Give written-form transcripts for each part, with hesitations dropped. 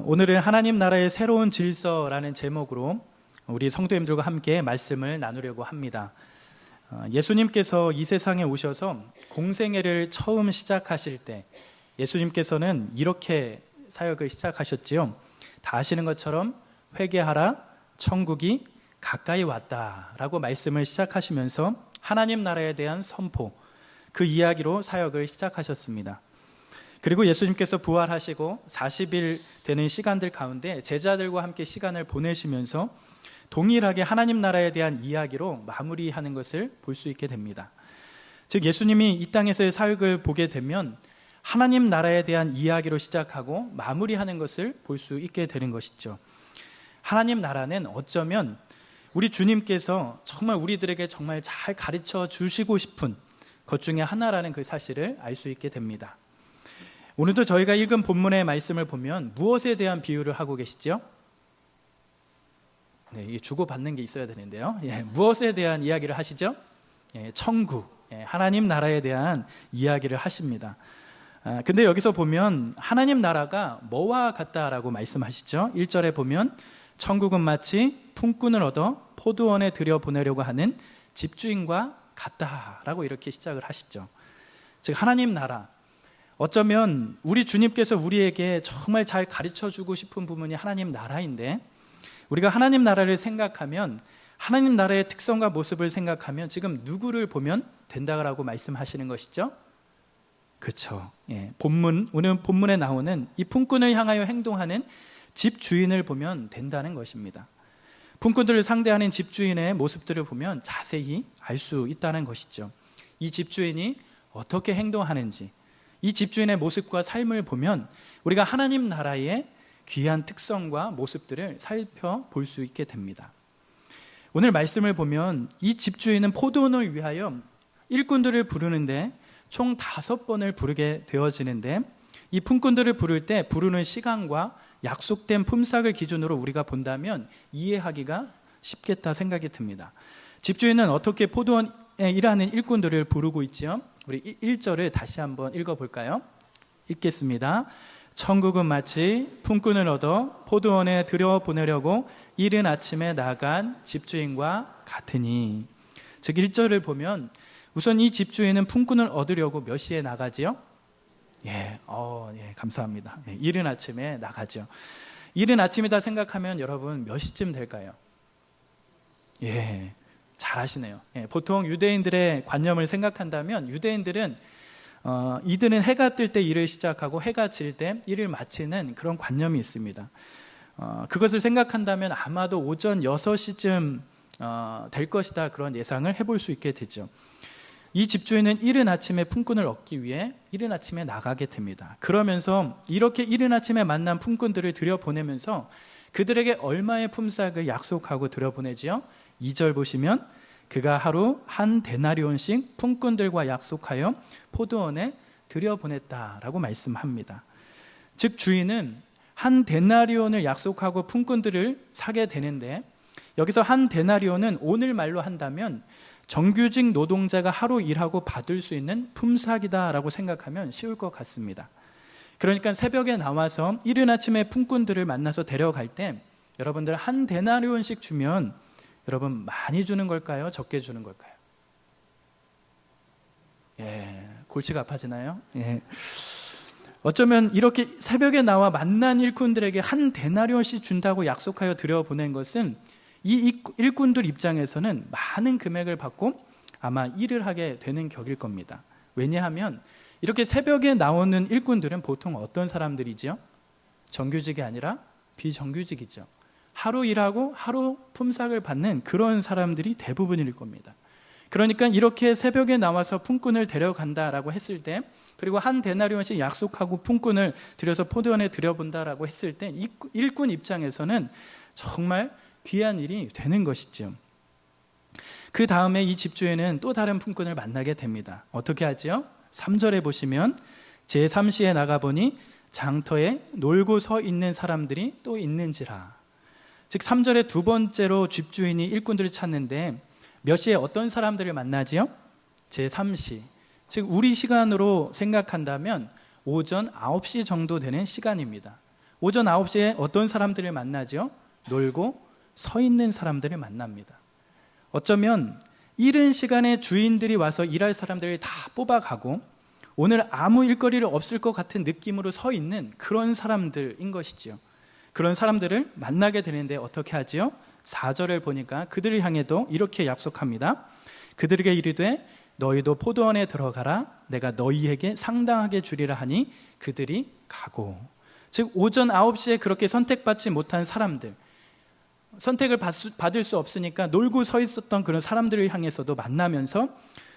오늘은 하나님 나라의 새로운 질서라는 제목으로 우리 성도님들과 함께 말씀을 나누려고 합니다. 예수님께서 이 세상에 오셔서 공생애를 처음 시작하실 때 예수님께서는 이렇게 사역을 시작하셨지요. 다 아시는 것처럼 회개하라, 천국이 가까이 왔다라고 말씀을 시작하시면서 하나님 나라에 대한 선포, 그 이야기로 사역을 시작하셨습니다. 그리고 예수님께서 부활하시고 40일 되는 시간들 가운데 제자들과 함께 시간을 보내시면서 동일하게 하나님 나라에 대한 이야기로 마무리하는 것을 볼 수 있게 됩니다. 즉 예수님이 이 땅에서의 사역을 보게 되면 하나님 나라에 대한 이야기로 시작하고 마무리하는 것을 볼 수 있게 되는 것이죠. 하나님 나라는 어쩌면 우리 주님께서 정말 우리들에게 정말 잘 가르쳐 주시고 싶은 것 중에 하나라는 그 사실을 알 수 있게 됩니다. 오늘도 저희가 읽은 본문의 말씀을 보면 무엇에 대한 비유를 하고 계시죠? 네, 이게 주고받는 게 있어야 되는데요. 무엇에 대한 이야기를 하시죠? 천국, 하나님 나라에 대한 이야기를 하십니다. 근데 여기서 보면 하나님 나라가 뭐와 같다라고 말씀하시죠? 1절에 보면 천국은 마치 품꾼을 얻어 포도원에 들여보내려고 하는 집주인과 같다라고 이렇게 시작을 하시죠. 즉 하나님 나라, 어쩌면 우리 주님께서 우리에게 정말 잘 가르쳐주고 싶은 부분이 하나님 나라인데 우리가 하나님 나라를 생각하면 하나님 나라의 특성과 모습을 생각하면 지금 누구를 보면 된다고 말씀하시는 것이죠? 그렇죠. 오늘 본문에 나오는 이 품꾼을 향하여 행동하는 집주인을 보면 된다는 것입니다. 품꾼들을 상대하는 집주인의 모습들을 보면 자세히 알 수 있다는 것이죠. 이 집주인이 어떻게 행동하는지, 이 집주인의 모습과 삶을 보면 우리가 하나님 나라의 귀한 특성과 모습들을 살펴볼 수 있게 됩니다. 오늘 말씀을 보면 이 집주인은 포도원을 위하여 일꾼들을 부르는데 총 5번을 부르게 되어지는데 이 품꾼들을 부를 때 부르는 시간과 약속된 품삯을 기준으로 우리가 본다면 이해하기가 쉽겠다 생각이 듭니다. 집주인은 어떻게 포도원에 일하는 일꾼들을 부르고 있죠? 우리 1절을 다시 한번 읽어볼까요? 읽겠습니다. 천국은 마치 품꾼을 얻어 포도원에 들여보내려고 이른 아침에 나간 집주인과 같으니. 즉 1절을 보면 우선 이 집주인은 품꾼을 얻으려고 몇 시에 나가지요? 감사합니다. 이른 아침에 나가죠. 이른 아침이다 생각하면 여러분 몇 시쯤 될까요? 잘 아시네요. 보통 유대인들의 관념을 생각한다면 유대인들은 이들은 해가 뜰 때 일을 시작하고 해가 질 때 일을 마치는 그런 관념이 있습니다. 그것을 생각한다면 아마도 오전 6시쯤 될 것이다, 그런 예상을 해볼 수 있게 되죠. 이 집주인은 이른 아침에 품꾼을 얻기 위해 이른 아침에 나가게 됩니다. 그러면서 이렇게 이른 아침에 만난 품꾼들을 들여보내면서 그들에게 얼마의 품삯을 약속하고 들여보내지요? 2절 보시면 그가 하루 한 데나리온씩 품꾼들과 약속하여 포도원에 들여보냈다라고 말씀합니다. 즉 주인은 한 데나리온을 약속하고 품꾼들을 사게 되는데 여기서 한 데나리온은 오늘 말로 한다면 정규직 노동자가 하루 일하고 받을 수 있는 품삯이다라고 생각하면 쉬울 것 같습니다. 그러니까 새벽에 나와서 이른 아침에 품꾼들을 만나서 데려갈 때 여러분들 한 데나리온씩 주면 여러분 많이 주는 걸까요? 적게 주는 걸까요? 골치가 아파지나요? 어쩌면 이렇게 새벽에 나와 만난 일꾼들에게 한 데나리온씩 준다고 약속하여 들여보낸 것은 이 일꾼들 입장에서는 많은 금액을 받고 아마 일을 하게 되는 격일 겁니다. 왜냐하면 이렇게 새벽에 나오는 일꾼들은 보통 어떤 사람들이죠? 정규직이 아니라 비정규직이죠. 하루 일하고 하루 품삯을 받는 그런 사람들이 대부분일 겁니다. 그러니까 이렇게 새벽에 나와서 품꾼을 데려간다라고 했을 때, 그리고 한 데나리온씩 약속하고 품꾼을 들여서 포도원에 들여본다라고 했을 때 일꾼 입장에서는 정말 귀한 일이 되는 것이죠. 그 다음에 이 집주인은 또 다른 품꾼을 만나게 됩니다. 어떻게 하죠? 3절에 보시면 제3시에 나가보니 장터에 놀고 서 있는 사람들이 또 있는지라. 즉 3절에 두 번째로 집주인이 일꾼들을 찾는데 몇 시에 어떤 사람들을 만나지요? 제3시, 즉 우리 시간으로 생각한다면 오전 9시 정도 되는 시간입니다. 오전 9시에 어떤 사람들을 만나죠? 놀고 서 있는 사람들을 만납니다. 어쩌면 이른 시간에 주인들이 와서 일할 사람들을 다 뽑아가고 오늘 아무 일거리를 없을 것 같은 느낌으로 서 있는 그런 사람들인 것이지요. 그런 사람들을 만나게 되는데 어떻게 하지요? 4절을 보니까 그들을 향해도 이렇게 약속합니다. 그들에게 이르되 너희도 포도원에 들어가라. 내가 너희에게 상당하게 주리라 하니 그들이 가고. 즉 오전 9시에 그렇게 선택받지 못한 사람들, 선택을 받을 수 없으니까 놀고 서 있었던 그런 사람들을 향해서도 만나면서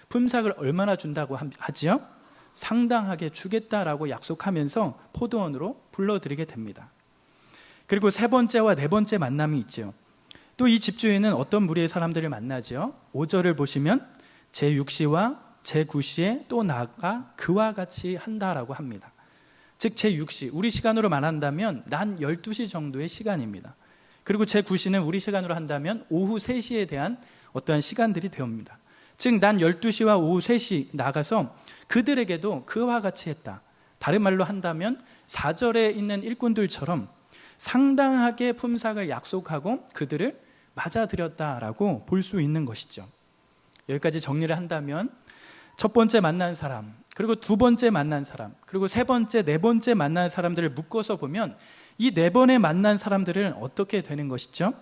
품삯을 얼마나 준다고 하지요? 상당하게 주겠다라고 약속하면서 포도원으로 불러들이게 됩니다. 그리고 세 번째와 네 번째 만남이 있죠. 또 이 집주인은 어떤 무리의 사람들을 만나죠? 5절을 보시면 제6시와 제9시에 또 나아가 그와 같이 한다라고 합니다. 즉 제6시, 우리 시간으로 말한다면 난 12시 정도의 시간입니다. 그리고 제9시는 우리 시간으로 한다면 오후 3시에 대한 어떠한 시간들이 되옵니다. 즉 난 12시와 오후 3시 나가서 그들에게도 그와 같이 했다. 다른 말로 한다면 4절에 있는 일꾼들처럼 상당하게 품삯을 약속하고 그들을 맞아들였다라고 볼 수 있는 것이죠. 여기까지 정리를 한다면 첫 번째 만난 사람, 그리고 두 번째 만난 사람, 그리고 세 번째, 네 번째 만난 사람들을 묶어서 보면 이 네 번에 만난 사람들은 어떻게 되는 것이죠?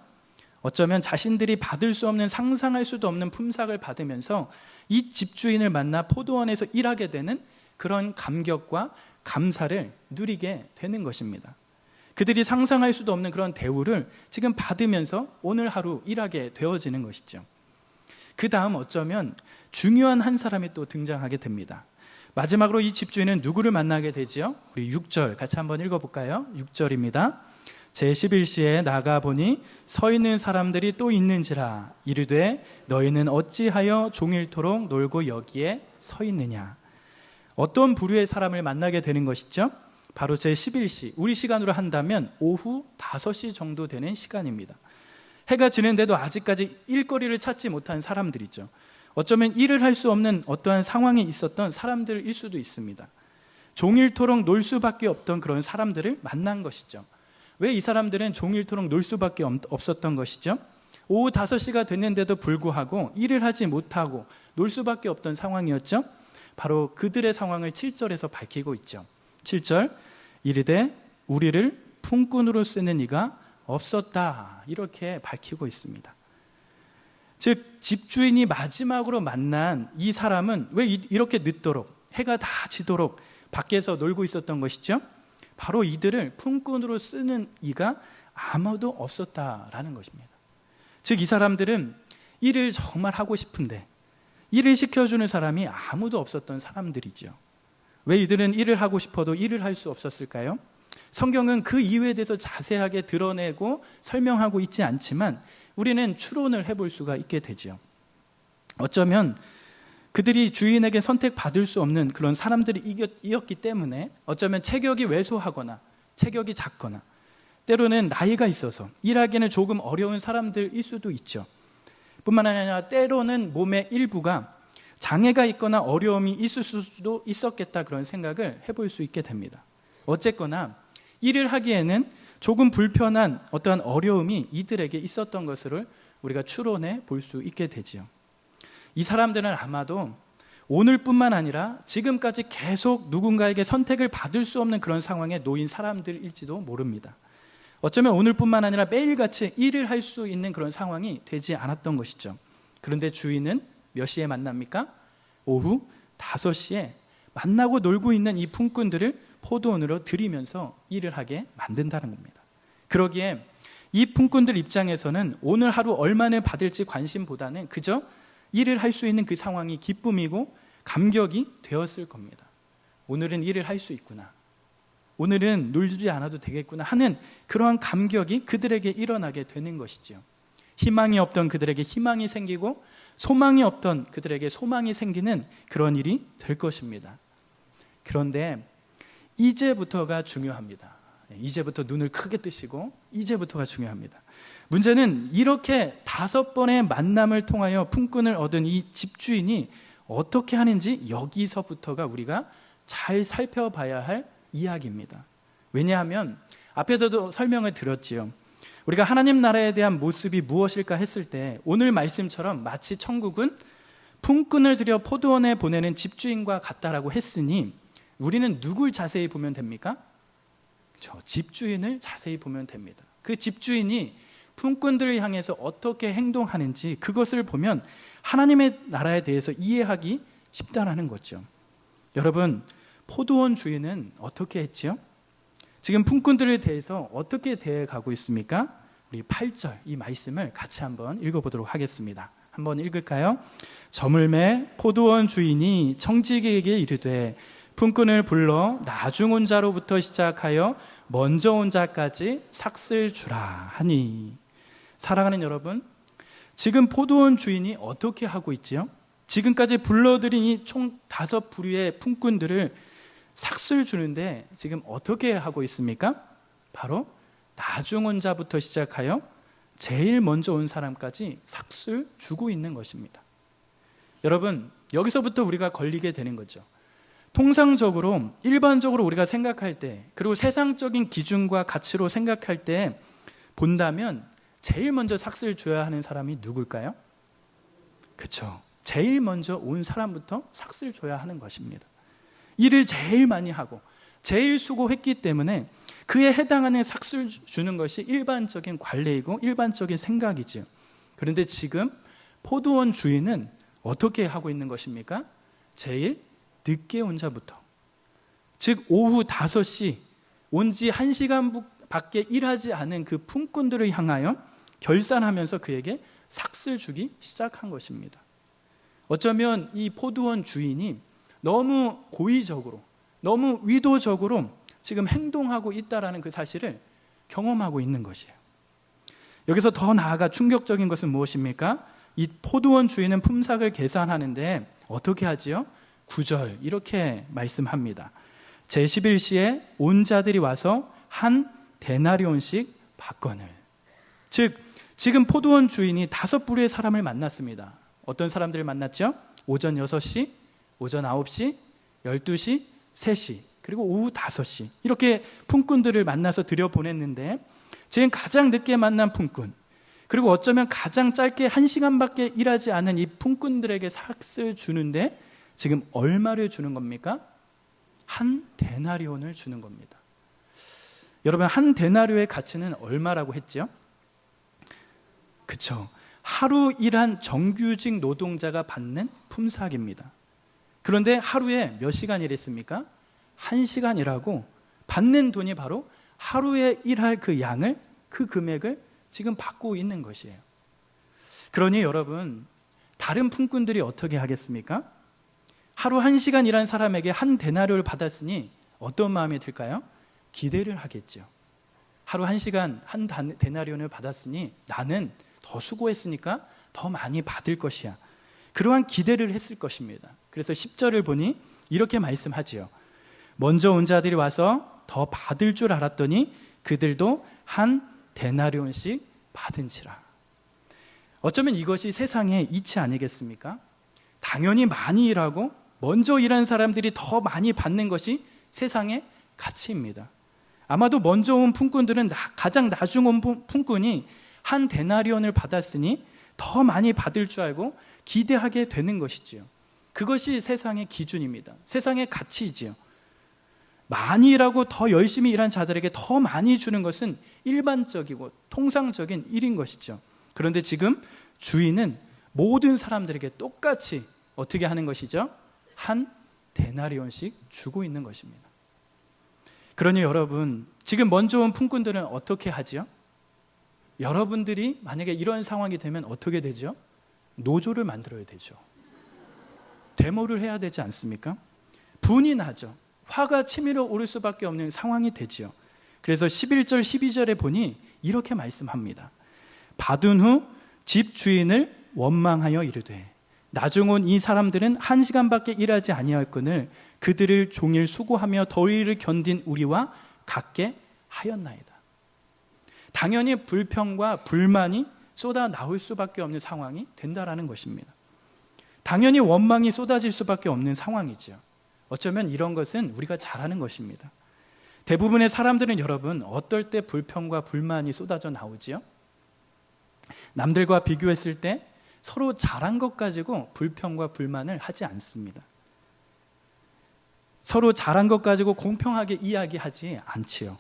어쩌면 자신들이 받을 수 없는, 상상할 수도 없는 품삯을 받으면서 이 집주인을 만나 포도원에서 일하게 되는 그런 감격과 감사를 누리게 되는 것입니다. 그들이 상상할 수도 없는 그런 대우를 지금 받으면서 오늘 하루 일하게 되어지는 것이죠. 그 다음 어쩌면 중요한 한 사람이 또 등장하게 됩니다. 마지막으로 이 집주인은 누구를 만나게 되지요? 우리 6절 같이 한번 읽어볼까요? 6절입니다. 제11시에 나가보니 서 있는 사람들이 또 있는지라. 이르되 너희는 어찌하여 종일토록 놀고 여기에 서 있느냐. 어떤 부류의 사람을 만나게 되는 것이죠? 바로 제11시, 우리 시간으로 한다면 오후 5시 정도 되는 시간입니다. 해가 지는데도 아직까지 일거리를 찾지 못한 사람들이죠. 어쩌면 일을 할 수 없는 어떠한 상황에 있었던 사람들일 수도 있습니다. 종일토록 놀 수밖에 없던 그런 사람들을 만난 것이죠. 왜 이 사람들은 종일토록 놀 수밖에 없었던 것이죠? 오후 5시가 됐는데도 불구하고 일을 하지 못하고 놀 수밖에 없던 상황이었죠. 바로 그들의 상황을 7절에서 밝히고 있죠. 7절, 이르되 우리를 품꾼으로 쓰는 이가 없었다, 이렇게 밝히고 있습니다. 즉 집주인이 마지막으로 만난 이 사람은 왜 이렇게 늦도록, 해가 다 지도록 밖에서 놀고 있었던 것이죠? 바로 이들을 품꾼으로 쓰는 이가 아무도 없었다라는 것입니다. 즉 이 사람들은 일을 정말 하고 싶은데 일을 시켜주는 사람이 아무도 없었던 사람들이죠. 왜 이들은 일을 하고 싶어도 일을 할 수 없었을까요? 성경은 그 이유에 대해서 자세하게 드러내고 설명하고 있지 않지만 우리는 추론을 해볼 수가 있게 되죠. 어쩌면 그들이 주인에게 선택받을 수 없는 그런 사람들이었기 때문에 어쩌면 체격이 왜소하거나 체격이 작거나 때로는 나이가 있어서 일하기는 조금 어려운 사람들일 수도 있죠. 뿐만 아니라 때로는 몸의 일부가 장애가 있거나 어려움이 있을 수도 있었겠다, 그런 생각을 해볼 수 있게 됩니다. 어쨌거나 일을 하기에는 조금 불편한 어떠한 어려움이 이들에게 있었던 것을 우리가 추론해 볼 수 있게 되지요. 이 사람들은 아마도 오늘뿐만 아니라 지금까지 계속 누군가에게 선택을 받을 수 없는 그런 상황에 놓인 사람들일지도 모릅니다. 어쩌면 오늘뿐만 아니라 매일같이 일을 할 수 있는 그런 상황이 되지 않았던 것이죠. 그런데 주인은 몇 시에 만납니까? 오후 5시에 만나고 놀고 있는 이 품꾼들을 포도원으로 들이면서 일을 하게 만든다는 겁니다. 그러기에 이 품꾼들 입장에서는 오늘 하루 얼마나 받을지 관심보다는 그저 일을 할 수 있는 그 상황이 기쁨이고 감격이 되었을 겁니다. 오늘은 일을 할 수 있구나, 오늘은 놀지 않아도 되겠구나 하는 그러한 감격이 그들에게 일어나게 되는 것이죠. 희망이 없던 그들에게 희망이 생기고 소망이 없던 그들에게 소망이 생기는 그런 일이 될 것입니다. 그런데 이제부터가 중요합니다. 이제부터 눈을 크게 뜨시고 이제부터가 중요합니다. 문제는 이렇게 5번의 만남을 통하여 품꾼을 얻은 이 집주인이 어떻게 하는지 여기서부터가 우리가 잘 살펴봐야 할 이야기입니다. 왜냐하면 앞에서도 설명을 드렸지요. 우리가 하나님 나라에 대한 모습이 무엇일까 했을 때 오늘 말씀처럼 마치 천국은 품꾼을 들여 포도원에 보내는 집주인과 같다라고 했으니 우리는 누굴 자세히 보면 됩니까? 그렇죠. 집주인을 자세히 보면 됩니다. 그 집주인이 품꾼들을 향해서 어떻게 행동하는지 그것을 보면 하나님의 나라에 대해서 이해하기 쉽다라는 거죠. 여러분, 포도원 주인은 어떻게 했지요? 지금 품꾼들에 대해서 어떻게 대해가고 있습니까? 우리 8절 이 말씀을 같이 한번 읽어보도록 하겠습니다. 한번 읽을까요? 저물매 포도원 주인이 청지기에게 이르되 품꾼을 불러 나중 온 자로부터 시작하여 먼저 온 자까지 삭슬 주라 하니. 사랑하는 여러분, 지금 포도원 주인이 어떻게 하고 있지요? 지금까지 불러들인 이 총 5부류의 품꾼들을 삭슬 주는데 지금 어떻게 하고 있습니까? 바로 나중 온 자부터 시작하여 제일 먼저 온 사람까지 삭슬 주고 있는 것입니다. 여러분, 여기서부터 우리가 걸리게 되는 거죠. 통상적으로 일반적으로 우리가 생각할 때, 그리고 세상적인 기준과 가치로 생각할 때 본다면 제일 먼저 삭슬 줘야 하는 사람이 누굴까요? 그렇죠. 제일 먼저 온 사람부터 삭슬 줘야 하는 것입니다. 일을 제일 많이 하고 제일 수고했기 때문에 그에 해당하는 삭슬 주는 것이 일반적인 관례이고 일반적인 생각이죠. 그런데 지금 포도원 주인은 어떻게 하고 있는 것입니까? 제일 늦게 온 자부터, 즉 오후 5시 온 지 1시간 밖에 일하지 않은 그 품꾼들을 향하여 결산하면서 그에게 삭슬 주기 시작한 것입니다. 어쩌면 이 포도원 주인이 너무 고의적으로, 너무 의도적으로 지금 행동하고 있다는 그 사실을 경험하고 있는 것이에요. 여기서 더 나아가 충격적인 것은 무엇입니까? 이 포도원 주인은 품삯을 계산하는데 어떻게 하지요? 9절 이렇게 말씀합니다. 제11시에 온 자들이 와서 한 데나리온씩 받거늘. 즉 지금 포도원 주인이 5부류의 사람을 만났습니다. 어떤 사람들을 만났죠? 오전 6시, 오전 9시, 12시, 3시, 그리고 오후 5시 이렇게 품꾼들을 만나서 들여보냈는데 지금 가장 늦게 만난 품꾼, 그리고 어쩌면 가장 짧게 1시간밖에 일하지 않은 이 품꾼들에게 삭슬 주는데 지금 얼마를 주는 겁니까? 한 데나리온을 주는 겁니다. 여러분, 한 데나리온의 가치는 얼마라고 했죠? 그렇죠. 하루 일한 정규직 노동자가 받는 품삯입니다. 그런데 하루에 몇 시간 일했습니까? 1시간 일하고 받는 돈이 바로 하루에 일할 그 양을, 그 금액을 지금 받고 있는 것이에요. 그러니 여러분, 다른 품꾼들이 어떻게 하겠습니까? 하루 1시간 일한 사람에게 한 데나리온을 받았으니 어떤 마음이 들까요? 기대를 하겠죠. 하루 1시간 한 데나리온을 받았으니 나는 더 수고했으니까 더 많이 받을 것이야. 그러한 기대를 했을 것입니다. 그래서 10절을 보니 이렇게 말씀하지요. 먼저 온 자들이 와서 더 받을 줄 알았더니 그들도 한 데나리온씩 받은지라. 어쩌면 이것이 세상의 이치 아니겠습니까? 당연히 많이 일하고 먼저 일한 사람들이 더 많이 받는 것이 세상의 가치입니다. 아마도 먼저 온 품꾼들은 가장 나중 온 품꾼이 한 데나리온을 받았으니 더 많이 받을 줄 알고 기대하게 되는 것이지요. 그것이 세상의 기준입니다. 세상의 가치이지요. 많이 일하고 더 열심히 일한 자들에게 더 많이 주는 것은 일반적이고 통상적인 일인 것이죠. 그런데 지금 주인은 모든 사람들에게 똑같이 어떻게 하는 것이죠? 한 데나리온씩 주고 있는 것입니다. 그러니 여러분, 지금 먼저 온 품꾼들은 어떻게 하죠? 여러분들이 만약에 이런 상황이 되면 어떻게 되죠? 노조를 만들어야 되죠. 데모를 해야 되지 않습니까? 분이 나죠. 화가 치밀어 오를 수밖에 없는 상황이 되지요. 그래서 11절 12절에 보니 이렇게 말씀합니다. 받은 후 집 주인을 원망하여 이르되 나중 온 이 사람들은 1시간밖에 일하지 아니하였거늘 그들을 종일 수고하며 더위를 견딘 우리와 같게 하였나이다. 당연히 불평과 불만이 쏟아 나올 수밖에 없는 상황이 된다라는 것입니다. 당연히 원망이 쏟아질 수밖에 없는 상황이죠. 어쩌면 이런 것은 우리가 잘하는 것입니다. 대부분의 사람들은 여러분 어떨 때 불평과 불만이 쏟아져 나오지요? 남들과 비교했을 때 서로 잘한 것 가지고 불평과 불만을 하지 않습니다. 서로 잘한 것 가지고 공평하게 이야기하지 않지요.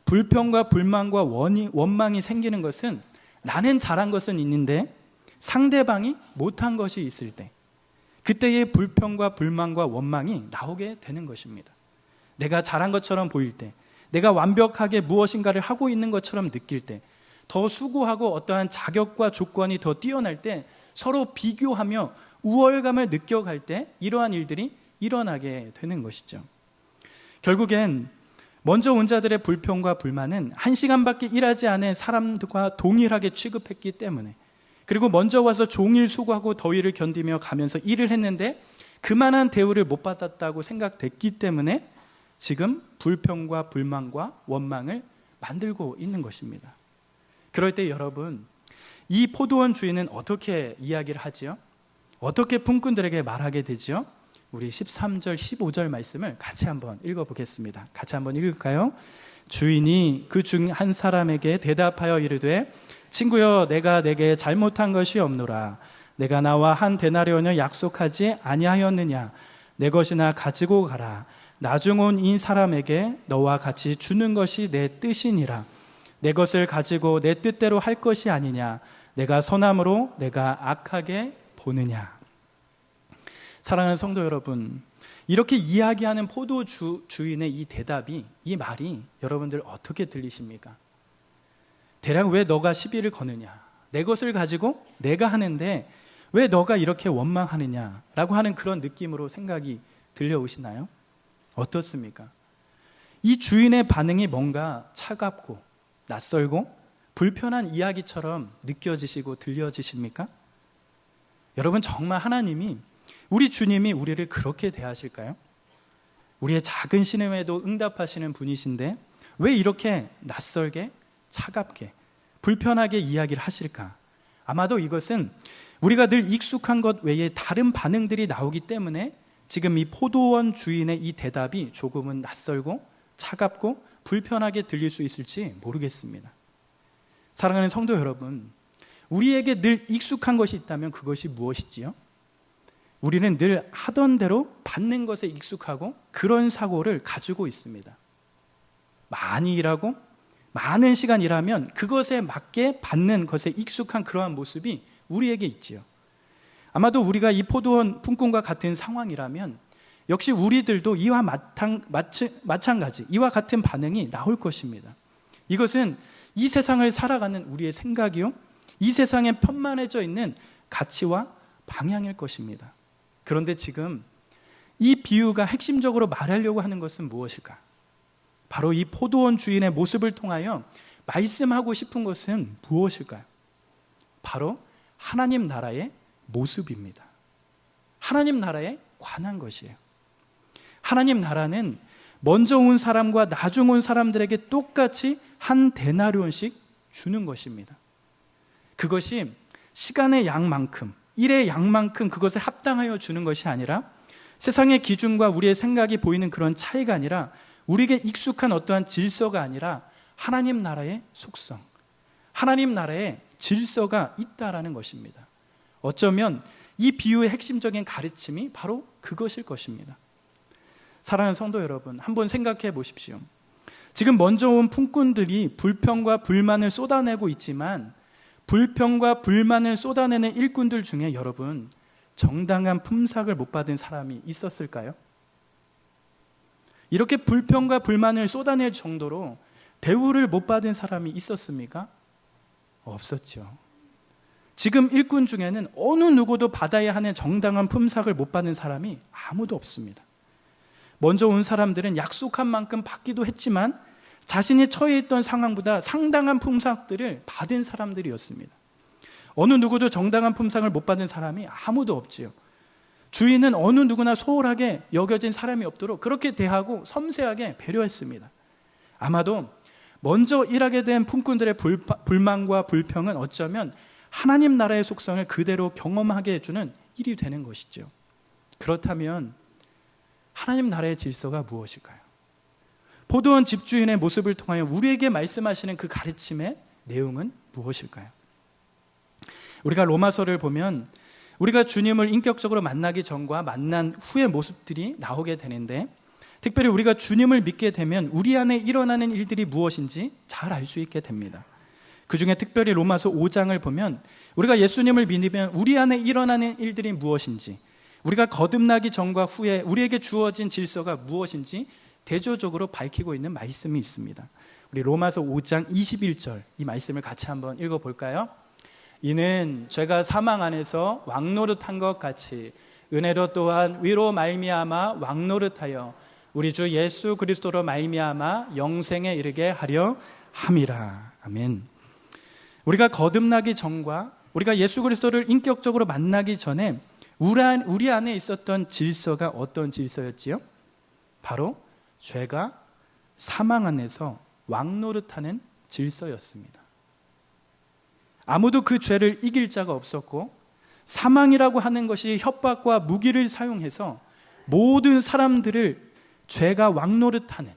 불평과 불만과 원망이 생기는 것은 나는 잘한 것은 있는데 상대방이 못한 것이 있을 때, 그때의 불평과 불만과 원망이 나오게 되는 것입니다. 내가 잘한 것처럼 보일 때, 내가 완벽하게 무엇인가를 하고 있는 것처럼 느낄 때, 더 수고하고 어떠한 자격과 조건이 더 뛰어날 때 서로 비교하며 우월감을 느껴갈 때 이러한 일들이 일어나게 되는 것이죠. 결국엔 먼저 온 자들의 불평과 불만은 1시간밖에 일하지 않은 사람들과 동일하게 취급했기 때문에, 그리고 먼저 와서 종일 수고하고 더위를 견디며 가면서 일을 했는데 그만한 대우를 못 받았다고 생각됐기 때문에 지금 불평과 불만과 원망을 만들고 있는 것입니다. 그럴 때 여러분, 이 포도원 주인은 어떻게 이야기를 하지요? 어떻게 품꾼들에게 말하게 되지요? 우리 13절, 15절 말씀을 같이 한번 읽어보겠습니다. 같이 한번 읽을까요? 주인이 그 중 한 사람에게 대답하여 이르되, 친구여, 내가 내게 잘못한 것이 없노라. 내가 나와 한 데나리온을 약속하지 아니하였느냐? 내 것이나 가지고 가라. 나중 온 이 사람에게 너와 같이 주는 것이 내 뜻이니라. 내 것을 가지고 내 뜻대로 할 것이 아니냐? 내가 선함으로 내가 악하게 보느냐? 사랑하는 성도 여러분, 이렇게 이야기하는 포도 주인의 이 대답이, 이 말이 여러분들 어떻게 들리십니까? 대략 왜 너가 시비를 거느냐? 내 것을 가지고 내가 하는데 왜 너가 이렇게 원망하느냐라고 하는 그런 느낌으로 생각이 들려오시나요? 어떻습니까? 이 주인의 반응이 뭔가 차갑고 낯설고 불편한 이야기처럼 느껴지시고 들려지십니까? 여러분, 정말 하나님이, 우리 주님이 우리를 그렇게 대하실까요? 우리의 작은 신음에도 응답하시는 분이신데 왜 이렇게 낯설게, 차갑게, 불편하게 이야기를 하실까? 아마도 이것은 우리가 늘 익숙한 것 외에 다른 반응들이 나오기 때문에 지금 이 포도원 주인의 이 대답이 조금은 낯설고 차갑고 불편하게 들릴 수 있을지 모르겠습니다. 사랑하는 성도 여러분, 우리에게 늘 익숙한 것이 있다면 그것이 무엇이지요? 우리는 늘 하던 대로 받는 것에 익숙하고 그런 사고를 가지고 있습니다. 많이 일하고 많은 시간 일하면 그것에 맞게 받는 것에 익숙한 그러한 모습이 우리에게 있지요. 아마도 우리가 이 포도원 품꾼과 같은 상황이라면 역시 우리들도 이와 마찬가지, 이와 같은 반응이 나올 것입니다. 이것은 이 세상을 살아가는 우리의 생각이요, 이 세상에 편만해져 있는 가치와 방향일 것입니다. 그런데 지금 이 비유가 핵심적으로 말하려고 하는 것은 무엇일까? 바로 이 포도원 주인의 모습을 통하여 말씀하고 싶은 것은 무엇일까요? 바로 하나님 나라의 모습입니다. 하나님 나라에 관한 것이에요. 하나님 나라는 먼저 온 사람과 나중 온 사람들에게 똑같이 한 데나리온씩 주는 것입니다. 그것이 시간의 양만큼, 일의 양만큼 그것에 합당하여 주는 것이 아니라, 세상의 기준과 우리의 생각이 보이는 그런 차이가 아니라, 우리에게 익숙한 어떠한 질서가 아니라 하나님 나라의 속성, 하나님 나라의 질서가 있다라는 것입니다. 어쩌면 이 비유의 핵심적인 가르침이 바로 그것일 것입니다. 사랑하는 성도 여러분, 한번 생각해 보십시오. 지금 먼저 온 품꾼들이 불평과 불만을 쏟아내고 있지만, 불평과 불만을 쏟아내는 일꾼들 중에 여러분, 정당한 품삯을 못 받은 사람이 있었을까요? 이렇게 불평과 불만을 쏟아낼 정도로 대우를 못 받은 사람이 있었습니까? 없었죠. 지금 일꾼 중에는 어느 누구도 받아야 하는 정당한 품삯을 못 받는 사람이 아무도 없습니다. 먼저 온 사람들은 약속한 만큼 받기도 했지만 자신이 처해 있던 상황보다 상당한 품삯들을 받은 사람들이었습니다. 어느 누구도 정당한 품삯을 못 받은 사람이 아무도 없지요. 주인은 어느 누구나 소홀하게 여겨진 사람이 없도록 그렇게 대하고 섬세하게 배려했습니다. 아마도 먼저 일하게 된 품꾼들의 불만과 불평은 어쩌면 하나님 나라의 속성을 그대로 경험하게 해주는 일이 되는 것이죠. 그렇다면 하나님 나라의 질서가 무엇일까요? 포도원 집주인의 모습을 통하여 우리에게 말씀하시는 그 가르침의 내용은 무엇일까요? 우리가 로마서를 보면 우리가 주님을 인격적으로 만나기 전과 만난 후의 모습들이 나오게 되는데, 특별히 우리가 주님을 믿게 되면 우리 안에 일어나는 일들이 무엇인지 잘 알 수 있게 됩니다. 그 중에 특별히 로마서 5장을 보면 우리가 예수님을 믿으면 우리 안에 일어나는 일들이 무엇인지, 우리가 거듭나기 전과 후에 우리에게 주어진 질서가 무엇인지 대조적으로 밝히고 있는 말씀이 있습니다. 우리 로마서 5장 21절 이 말씀을 같이 한번 읽어볼까요? 이는 죄가 사망 안에서 왕노릇한 것 같이 은혜로 또한 위로 말미암아 왕노릇하여 우리 주 예수 그리스도로 말미암아 영생에 이르게 하려 함이라. 아멘. 우리가 거듭나기 전과 우리가 예수 그리스도를 인격적으로 만나기 전에 우리 안에 있었던 질서가 어떤 질서였지요? 바로 죄가 사망 안에서 왕노릇하는 질서였습니다. 아무도 그 죄를 이길 자가 없었고, 사망이라고 하는 것이 협박과 무기를 사용해서 모든 사람들을 죄가 왕노릇하는,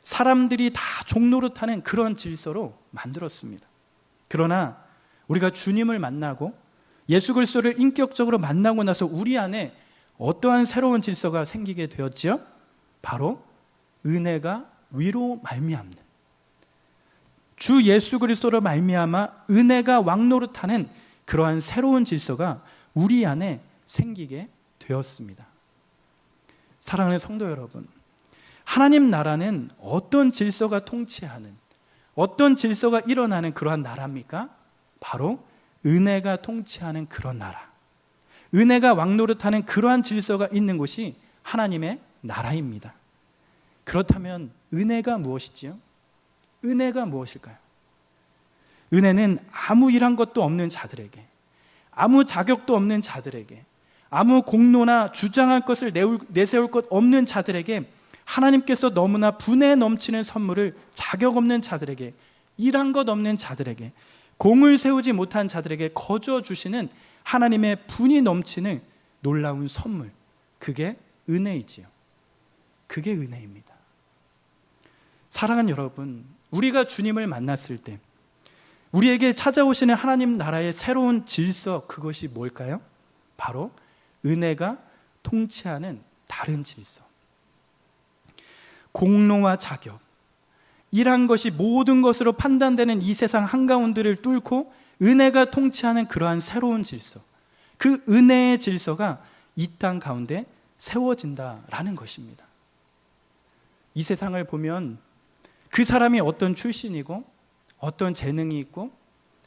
사람들이 다 종노릇하는 그런 질서로 만들었습니다. 그러나 우리가 주님을 만나고 예수 그리스도를 인격적으로 만나고 나서 우리 안에 어떠한 새로운 질서가 생기게 되었지요? 바로 은혜가 위로 말미암는, 주 예수 그리스도로 말미암아 은혜가 왕노릇하는 그러한 새로운 질서가 우리 안에 생기게 되었습니다. 사랑하는 성도 여러분, 하나님 나라는 어떤 질서가 통치하는, 어떤 질서가 일어나는 그러한 나라입니까? 바로 은혜가 통치하는 그런 나라, 은혜가 왕노릇하는 그러한 질서가 있는 곳이 하나님의 나라입니다. 그렇다면 은혜가 무엇이지요? 은혜가 무엇일까요? 은혜는 아무 일한 것도 없는 자들에게, 아무 자격도 없는 자들에게, 아무 공로나 주장할 것을 내세울 것 없는 자들에게 하나님께서 너무나 분에 넘치는 선물을 자격 없는 자들에게, 일한 것 없는 자들에게, 공을 세우지 못한 자들에게 거저 주시는 하나님의 분이 넘치는 놀라운 선물, 그게 은혜이지요. 그게 은혜입니다. 사랑하는 여러분, 우리가 주님을 만났을 때 우리에게 찾아오시는 하나님 나라의 새로운 질서, 그것이 뭘까요? 바로 은혜가 통치하는 다른 질서. 공로와 자격, 일한 것이 모든 것으로 판단되는 이 세상 한가운데를 뚫고 은혜가 통치하는 그러한 새로운 질서, 그 은혜의 질서가 이 땅 가운데 세워진다라는 것입니다. 이 세상을 보면 그 사람이 어떤 출신이고 어떤 재능이 있고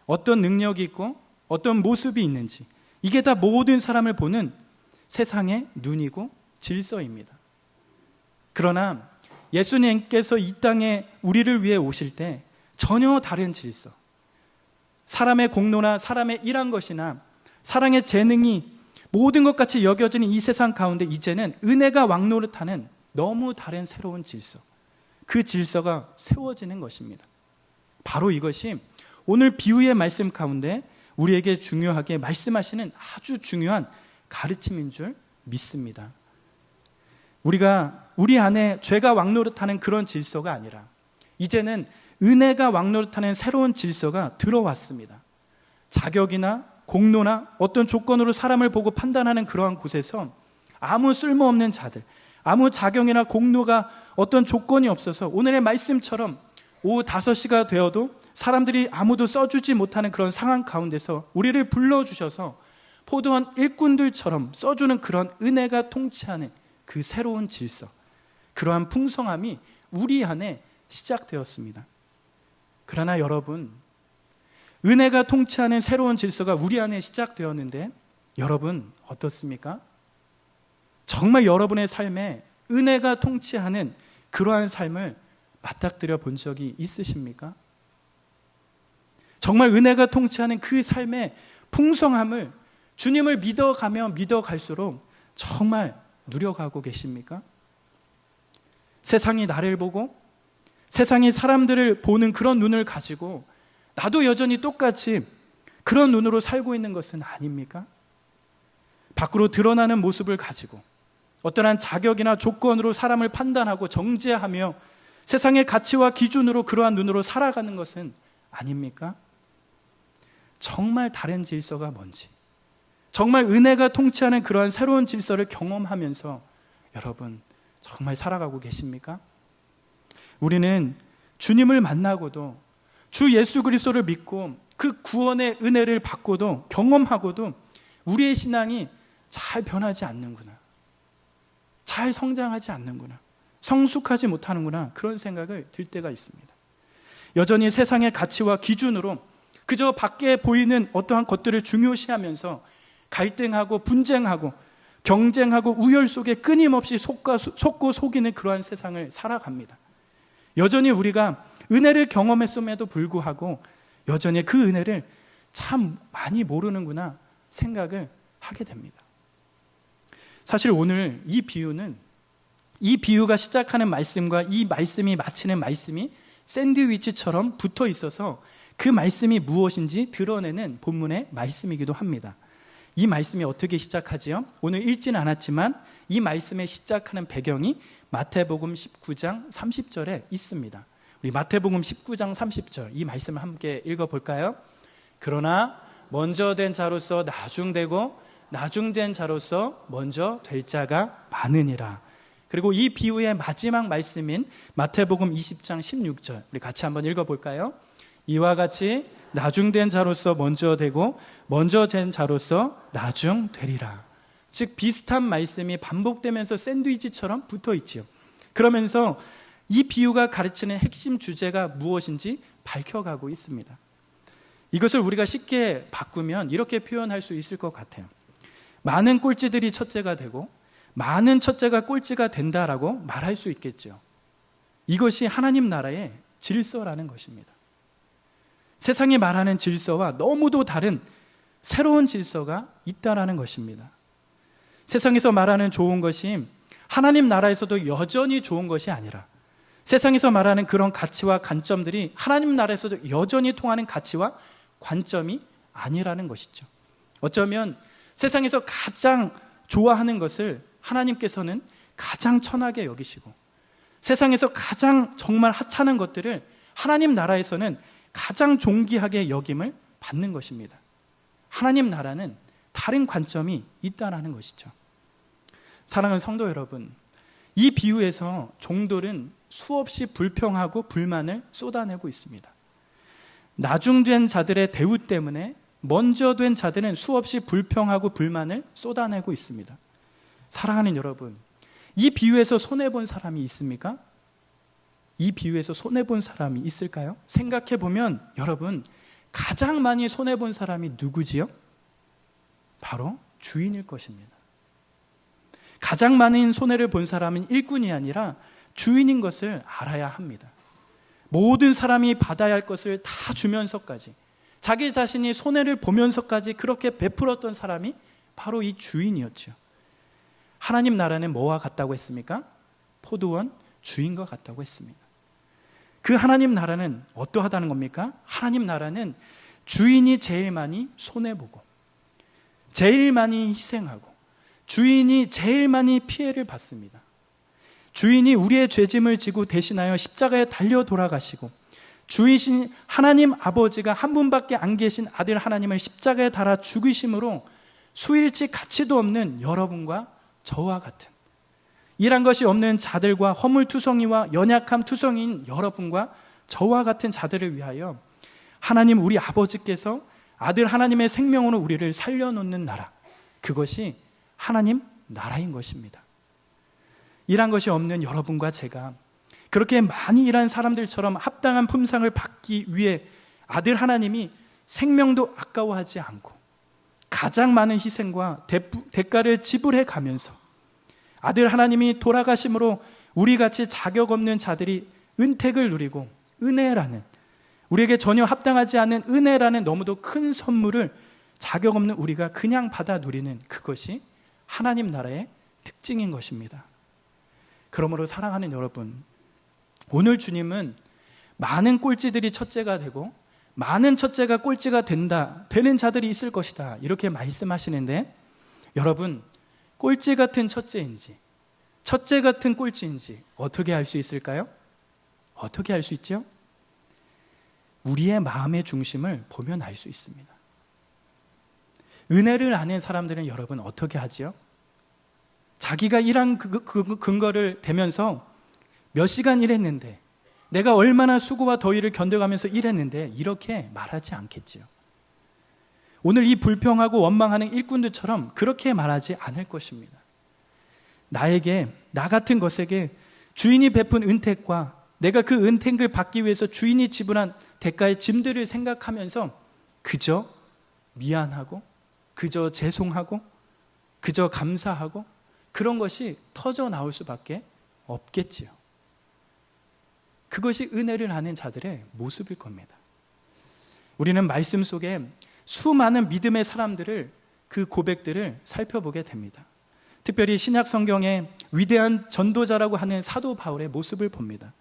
어떤 능력이 있고 어떤 모습이 있는지, 이게 다 모든 사람을 보는 세상의 눈이고 질서입니다. 그러나 예수님께서 이 땅에 우리를 위해 오실 때 전혀 다른 질서, 사람의 공로나 사람의 일한 것이나 사람의 재능이 모든 것 같이 여겨지는 이 세상 가운데 이제는 은혜가 왕노릇하는 너무 다른 새로운 질서, 그 질서가 세워지는 것입니다. 바로 이것이 오늘 비유의 말씀 가운데 우리에게 중요하게 말씀하시는 아주 중요한 가르침인 줄 믿습니다. 우리가 우리 안에 죄가 왕노릇하는 그런 질서가 아니라 이제는 은혜가 왕노릇하는 새로운 질서가 들어왔습니다. 자격이나 공로나 어떤 조건으로 사람을 보고 판단하는 그러한 곳에서 아무 쓸모없는 자들, 아무 자격이나 공로가 어떤 조건이 없어서 오늘의 말씀처럼 오후 5시가 되어도 사람들이 아무도 써주지 못하는 그런 상황 가운데서 우리를 불러주셔서 포도원 일꾼들처럼 써주는 그런 은혜가 통치하는 그 새로운 질서, 그러한 풍성함이 우리 안에 시작되었습니다. 그러나 여러분, 은혜가 통치하는 새로운 질서가 우리 안에 시작되었는데 여러분 어떻습니까? 정말 여러분의 삶에 은혜가 통치하는 그러한 삶을 맞닥뜨려 본 적이 있으십니까? 정말 은혜가 통치하는 그 삶의 풍성함을 주님을 믿어가면 믿어갈수록 정말 누려가고 계십니까? 세상이 나를 보고 세상이 사람들을 보는 그런 눈을 가지고 나도 여전히 똑같이 그런 눈으로 살고 있는 것은 아닙니까? 밖으로 드러나는 모습을 가지고 어떠한 자격이나 조건으로 사람을 판단하고 정죄하며 세상의 가치와 기준으로 그러한 눈으로 살아가는 것은 아닙니까? 정말 다른 질서가 뭔지, 정말 은혜가 통치하는 그러한 새로운 질서를 경험하면서 여러분 정말 살아가고 계십니까? 우리는 주님을 만나고도 주 예수 그리스도를 믿고 그 구원의 은혜를 받고도 경험하고도 우리의 신앙이 잘 변하지 않는구나, 잘 성장하지 않는구나, 성숙하지 못하는구나, 그런 생각을 들 때가 있습니다. 여전히 세상의 가치와 기준으로 그저 밖에 보이는 어떠한 것들을 중요시하면서 갈등하고 분쟁하고 경쟁하고 우열 속에 끊임없이 속고 속이는 그러한 세상을 살아갑니다. 여전히 우리가 은혜를 경험했음에도 불구하고 여전히 그 은혜를 참 많이 모르는구나 생각을 하게 됩니다. 사실 오늘 이 비유가 시작하는 말씀과 이 말씀이 마치는 말씀이 샌드위치처럼 붙어 있어서 그 말씀이 무엇인지 드러내는 본문의 말씀이기도 합니다. 이 말씀이 어떻게 시작하지요? 오늘 읽지는 않았지만 이 말씀의 시작하는 배경이 마태복음 19장 30절에 있습니다. 우리 마태복음 19장 30절 이 말씀을 함께 읽어볼까요? 그러나 먼저 된 자로서 나중되고 나중된 자로서 먼저 될 자가 많으니라. 그리고 이 비유의 마지막 말씀인 마태복음 20장 16절 우리 같이 한번 읽어볼까요? 이와 같이 나중된 자로서 먼저 되고 먼저 된 자로서 나중되리라. 즉 비슷한 말씀이 반복되면서 샌드위치처럼 붙어 있지요. 그러면서 이 비유가 가르치는 핵심 주제가 무엇인지 밝혀가고 있습니다. 이것을 우리가 쉽게 바꾸면 이렇게 표현할 수 있을 것 같아요. 많은 꼴찌들이 첫째가 되고 많은 첫째가 꼴찌가 된다라고 말할 수 있겠죠. 이것이 하나님 나라의 질서라는 것입니다. 세상이 말하는 질서와 너무도 다른 새로운 질서가 있다라는 것입니다. 세상에서 말하는 좋은 것이 하나님 나라에서도 여전히 좋은 것이 아니라 세상에서 말하는 그런 가치와 관점들이 하나님 나라에서도 여전히 통하는 가치와 관점이 아니라는 것이죠. 어쩌면 세상에서 가장 좋아하는 것을 하나님께서는 가장 천하게 여기시고 세상에서 가장 정말 하찮은 것들을 하나님 나라에서는 가장 존귀하게 여김을 받는 것입니다. 하나님 나라는 다른 관점이 있다는 것이죠. 사랑하는 성도 여러분, 이 비유에서 종들은 수없이 불평하고 불만을 쏟아내고 있습니다. 나중된 자들의 대우 때문에 먼저 된 자들은 수없이 불평하고 불만을 쏟아내고 있습니다. 사랑하는 여러분, 이 비유에서 손해본 사람이 있습니까? 이 비유에서 손해본 사람이 있을까요? 생각해보면 여러분, 가장 많이 손해본 사람이 누구지요? 바로 주인일 것입니다. 가장 많은 손해를 본 사람은 일꾼이 아니라 주인인 것을 알아야 합니다. 모든 사람이 받아야 할 것을 다 주면서까지 자기 자신이 손해를 보면서까지 그렇게 베풀었던 사람이 바로 이 주인이었죠. 하나님 나라는 뭐와 같다고 했습니까? 포도원 주인과 같다고 했습니다. 그 하나님 나라는 어떠하다는 겁니까? 하나님 나라는 주인이 제일 많이 손해보고 제일 많이 희생하고 주인이 제일 많이 피해를 받습니다. 주인이 우리의 죄짐을 지고 대신하여 십자가에 달려 돌아가시고 주이신 하나님 아버지가 한 분밖에 안 계신 아들 하나님을 십자가에 달아 죽이심으로 수일치 가치도 없는 여러분과 저와 같은 일한 것이 없는 자들과 허물투성이와 연약함 투성이인 여러분과 저와 같은 자들을 위하여 하나님 우리 아버지께서 아들 하나님의 생명으로 우리를 살려놓는 나라, 그것이 하나님 나라인 것입니다. 일한 것이 없는 여러분과 제가 그렇게 많이 일한 사람들처럼 합당한 품상을 받기 위해 아들 하나님이 생명도 아까워하지 않고 가장 많은 희생과 대가를 지불해 가면서 아들 하나님이 돌아가심으로 우리같이 자격 없는 자들이 은택을 누리고 은혜라는, 우리에게 전혀 합당하지 않은 은혜라는 너무도 큰 선물을 자격 없는 우리가 그냥 받아 누리는 그것이 하나님 나라의 특징인 것입니다. 그러므로 사랑하는 여러분, 오늘 주님은 많은 꼴찌들이 첫째가 되고 많은 첫째가 꼴찌가 되는 자들이 있을 것이다, 이렇게 말씀하시는데, 여러분, 꼴찌 같은 첫째인지 첫째 같은 꼴찌인지 어떻게 알 수 있을까요? 어떻게 알 수 있죠? 우리의 마음의 중심을 보면 알 수 있습니다. 은혜를 아는 사람들은 여러분 어떻게 하지요? 자기가 일한 근거를 대면서 몇 시간 일했는데, 내가 얼마나 수고와 더위를 견뎌가면서 일했는데 이렇게 말하지 않겠지요. 오늘 이 불평하고 원망하는 일꾼들처럼 그렇게 말하지 않을 것입니다. 나에게, 나 같은 것에게 주인이 베푼 은택과 내가 그 은택을 받기 위해서 주인이 지불한 대가의 짐들을 생각하면서 그저 미안하고, 그저 죄송하고, 그저 감사하고, 그런 것이 터져 나올 수밖에 없겠지요. 그것이 은혜를 아는 자들의 모습일 겁니다. 우리는 말씀 속에 수많은 믿음의 사람들을, 그 고백들을 살펴보게 됩니다. 특별히 신약 성경에 위대한 전도자라고 하는 사도 바울의 모습을 봅니다.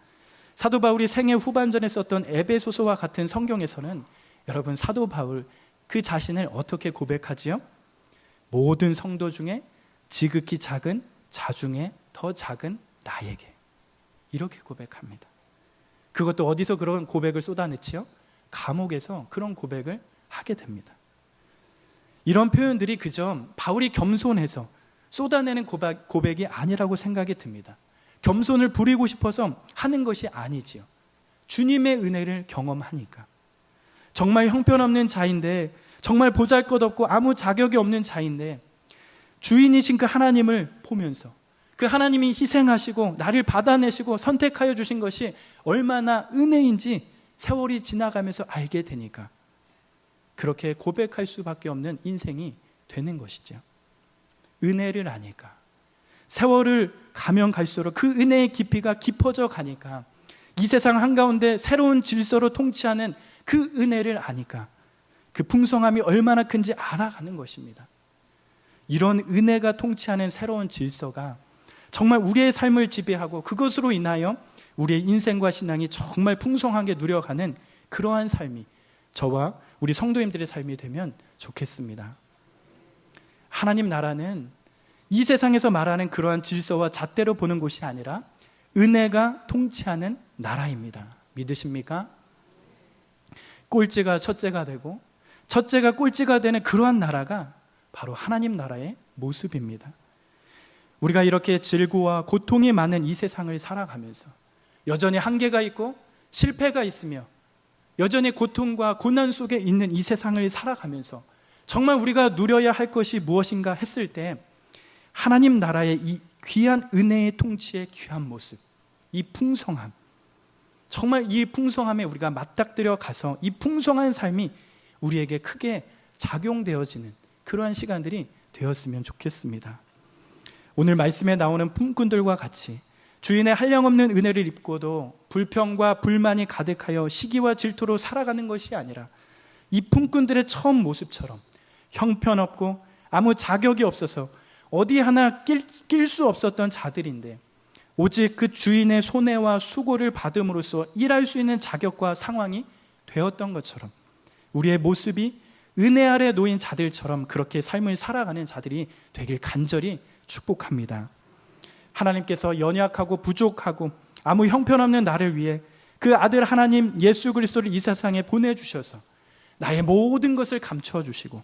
사도 바울이 생애 후반전에 썼던 에베소서와 같은 성경에서는 여러분, 사도 바울 그 자신을 어떻게 고백하지요? 모든 성도 중에 지극히 작은 자 중에 더 작은 나에게, 이렇게 고백합니다. 그것도 어디서 그런 고백을 쏟아내지요? 감옥에서 그런 고백을 하게 됩니다. 이런 표현들이 그저 바울이 겸손해서 쏟아내는 고백이 아니라고 생각이 듭니다. 겸손을 부리고 싶어서 하는 것이 아니지요. 주님의 은혜를 경험하니까. 정말 형편없는 자인데, 정말 보잘것없고 아무 자격이 없는 자인데, 주인이신 그 하나님을 보면서 그 하나님이 희생하시고 나를 받아내시고 선택하여 주신 것이 얼마나 은혜인지 세월이 지나가면서 알게 되니까 그렇게 고백할 수밖에 없는 인생이 되는 것이죠. 은혜를 아니까, 세월을 가면 갈수록 그 은혜의 깊이가 깊어져 가니까, 이 세상 한가운데 새로운 질서로 통치하는 그 은혜를 아니까 그 풍성함이 얼마나 큰지 알아가는 것입니다. 이런 은혜가 통치하는 새로운 질서가 정말 우리의 삶을 지배하고 그것으로 인하여 우리의 인생과 신앙이 정말 풍성하게 누려가는 그러한 삶이 저와 우리 성도님들의 삶이 되면 좋겠습니다. 하나님 나라는 이 세상에서 말하는 그러한 질서와 잣대로 보는 곳이 아니라 은혜가 통치하는 나라입니다. 믿으십니까? 꼴찌가 첫째가 되고 첫째가 꼴찌가 되는 그러한 나라가 바로 하나님 나라의 모습입니다. 우리가 이렇게 질고와 고통이 많은 이 세상을 살아가면서 여전히 한계가 있고 실패가 있으며 여전히 고통과 고난 속에 있는 이 세상을 살아가면서 정말 우리가 누려야 할 것이 무엇인가 했을 때 하나님 나라의 이 귀한 은혜의 통치의 귀한 모습, 이 풍성함, 정말 이 풍성함에 우리가 맞닥뜨려 가서 이 풍성한 삶이 우리에게 크게 작용되어지는 그러한 시간들이 되었으면 좋겠습니다. 오늘 말씀에 나오는 품꾼들과 같이 주인의 한량없는 은혜를 입고도 불평과 불만이 가득하여 시기와 질투로 살아가는 것이 아니라 이 품꾼들의 처음 모습처럼 형편없고 아무 자격이 없어서 어디 하나 낄 수 없었던 자들인데 오직 그 주인의 손해와 수고를 받음으로써 일할 수 있는 자격과 상황이 되었던 것처럼 우리의 모습이 은혜 아래 놓인 자들처럼 그렇게 삶을 살아가는 자들이 되길 간절히 축복합니다. 하나님께서 연약하고 부족하고 아무 형편없는 나를 위해 그 아들 하나님 예수 그리스도를 이 세상에 보내주셔서 나의 모든 것을 감춰주시고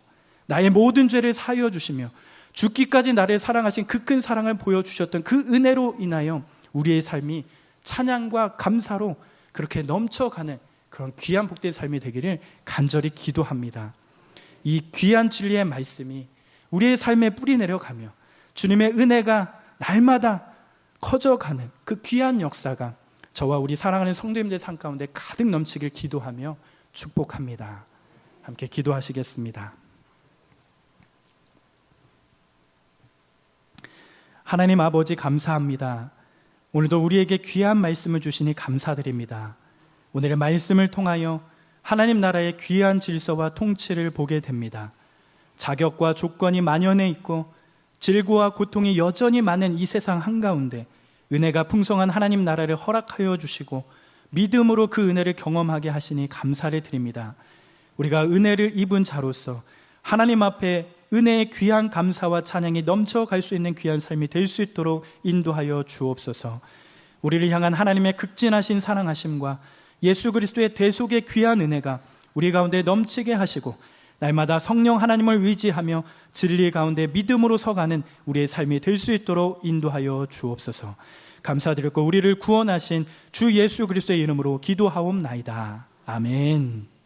나의 모든 죄를 사하여 주시며 죽기까지 나를 사랑하신 그 큰 사랑을 보여주셨던 그 은혜로 인하여 우리의 삶이 찬양과 감사로 그렇게 넘쳐가는 그런 귀한 복된 삶이 되기를 간절히 기도합니다. 이 귀한 진리의 말씀이 우리의 삶에 뿌리 내려가며 주님의 은혜가 날마다 커져가는 그 귀한 역사가 저와 우리 사랑하는 성도님들의 삶 가운데 가득 넘치길 기도하며 축복합니다. 함께 기도하시겠습니다. 하나님 아버지 감사합니다. 오늘도 우리에게 귀한 말씀을 주시니 감사드립니다. 오늘의 말씀을 통하여 하나님 나라의 귀한 질서와 통치를 보게 됩니다. 자격과 조건이 만연해 있고 질고와 고통이 여전히 많은 이 세상 한가운데 은혜가 풍성한 하나님 나라를 허락하여 주시고 믿음으로 그 은혜를 경험하게 하시니 감사를 드립니다. 우리가 은혜를 입은 자로서 하나님 앞에 은혜의 귀한 감사와 찬양이 넘쳐갈 수 있는 귀한 삶이 될 수 있도록 인도하여 주옵소서. 우리를 향한 하나님의 극진하신 사랑하심과 예수 그리스도의 대속의 귀한 은혜가 우리 가운데 넘치게 하시고 날마다 성령 하나님을 의지하며 진리 가운데 믿음으로 서가는 우리의 삶이 될 수 있도록 인도하여 주옵소서. 감사드렸고 우리를 구원하신 주 예수 그리스도의 이름으로 기도하옵나이다. 아멘.